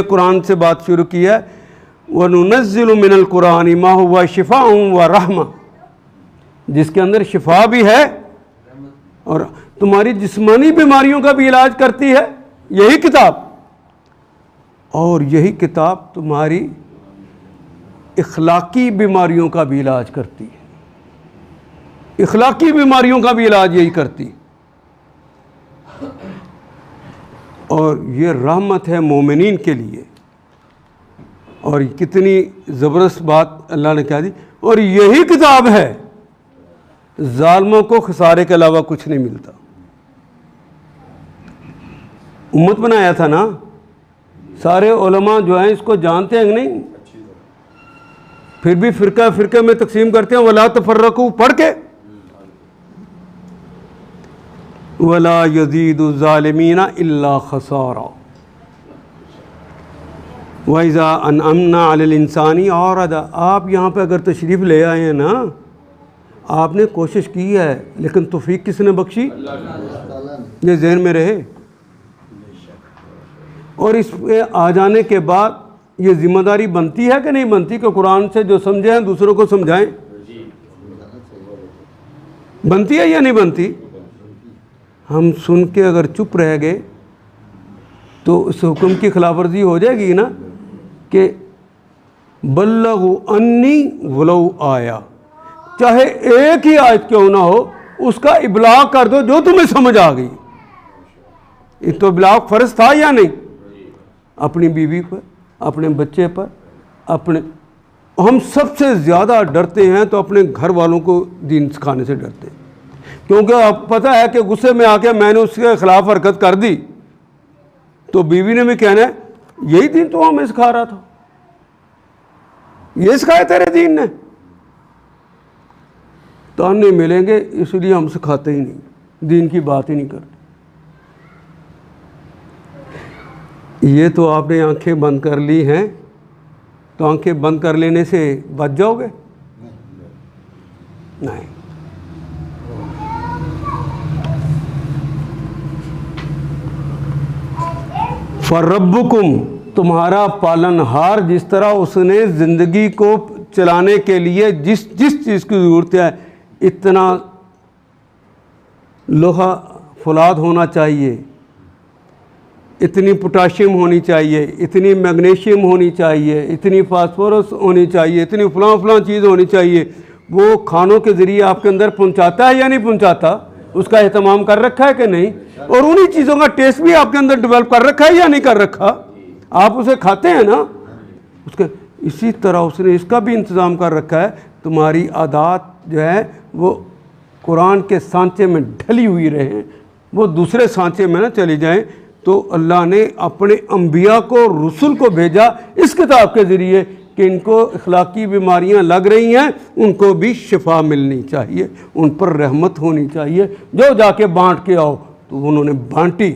قرآن سے بات شروع کی ہے، وَنُنَزِّلُ مِنَ الْقُرْآنِ مَا هُوَ شِفَاءٌ وَرَحْمَةٌ، جس کے اندر شفا بھی ہے اور تمہاری جسمانی بیماریوں کا بھی علاج کرتی ہے یہی کتاب، اور یہی کتاب تمہاری اخلاقی بیماریوں کا بھی علاج کرتی ہے، اخلاقی بیماریوں کا بھی علاج یہی کرتی ہے۔ اور یہ رحمت ہے مومنین کے لیے، اور کتنی زبردست بات اللہ نے کہا دی، اور یہی کتاب ہے، ظالموں کو خسارے کے علاوہ کچھ نہیں ملتا۔ امت بنایا تھا نا، سارے علماء جو ہیں اس کو جانتے ہیں کہ نہیں، پھر بھی فرقہ فرقے میں تقسیم کرتے ہیں، وَلَا تَفَرَّقُوا پڑھ کے، وَلَا يَزِيدُ الظَّالِمِينَ إِلَّا خَسَارًا وَإِذَا أَنْعَمْنَا عَلَى الْإِنسَانِ أَعْرَضَ۔ آپ یہاں پہ اگر تشریف لے آئے ہیں نا، آپ نے کوشش کی ہے، لیکن توفیق کس نے بخشی؟ یہ ذہن میں رہے۔ اور اس پہ آ جانے کے بعد یہ ذمہ داری بنتی ہے کہ نہیں بنتی کہ قرآن سے جو سمجھے ہیں دوسروں کو سمجھائیں؟ بنتی ہے یا نہیں بنتی؟ ہم سن کے اگر چپ رہ گئے تو اس حکم کی خلاف ورزی ہو جائے گی نا کہ بلغوا انی ولو آیا، چاہے ایک ہی آیت کیوں نہ ہو اس کا ابلاغ کر دو جو تمہیں سمجھ آ گئی۔ یہ تو ابلاغ فرض تھا یا نہیں؟ اپنی بیوی پر، اپنے بچے پر، اپنے، ہم سب سے زیادہ ڈرتے ہیں تو اپنے گھر والوں کو دین سکھانے سے ڈرتے ہیں، کیونکہ آپ پتہ ہے کہ غصے میں آ کے میں نے اس کے خلاف حرکت کر دی تو بیوی نے بھی کہنا ہے یہی دین تو ہمیں سکھا رہا تھا، یہ سکھایا تیرے دین نے۔ تانے ملیں گے، اس لیے ہم سکھاتے ہی نہیں، دین کی بات ہی نہیں کرتے۔ یہ تو آپ نے آنکھیں بند کر لی ہیں، تو آنکھیں بند کر لینے سے بچ جاؤ گے؟ نہیں۔ فَرَبُّكُمْ، تمہارا پالنہار، جس طرح اس نے زندگی کو چلانے کے لیے جس چیز کی ضرورت ہے، اتنا لوہا فولاد ہونا چاہیے، اتنی پوٹاشیم ہونی چاہیے، اتنی میگنیشیم ہونی چاہیے، اتنی فاسفورس ہونی چاہیے، اتنی فلاں چیز ہونی چاہیے، وہ کھانوں کے ذریعے آپ کے اندر پہنچاتا ہے یا نہیں پہنچاتا؟ اس کا اہتمام کر رکھا ہے کہ نہیں؟ اور انہی چیزوں کا ٹیسٹ بھی آپ کے اندر ڈیولپ کر رکھا ہے یا نہیں کر رکھا؟ آپ اسے کھاتے ہیں نا، اس کے اسی طرح اس نے اس کا بھی انتظام کر رکھا ہے، تمہاری عادات جو ہے وہ قرآن کے سانچے میں ڈھلی ہوئی رہیں، وہ دوسرے سانچے میں نہ چلی جائیں۔ تو اللہ نے اپنے انبیاء کو، رسول کو بھیجا اس کتاب کے ذریعے کہ ان کو اخلاقی بیماریاں لگ رہی ہیں، ان کو بھی شفا ملنی چاہیے، ان پر رحمت ہونی چاہیے، جو جا کے بانٹ کے آؤ، تو انہوں نے بانٹی۔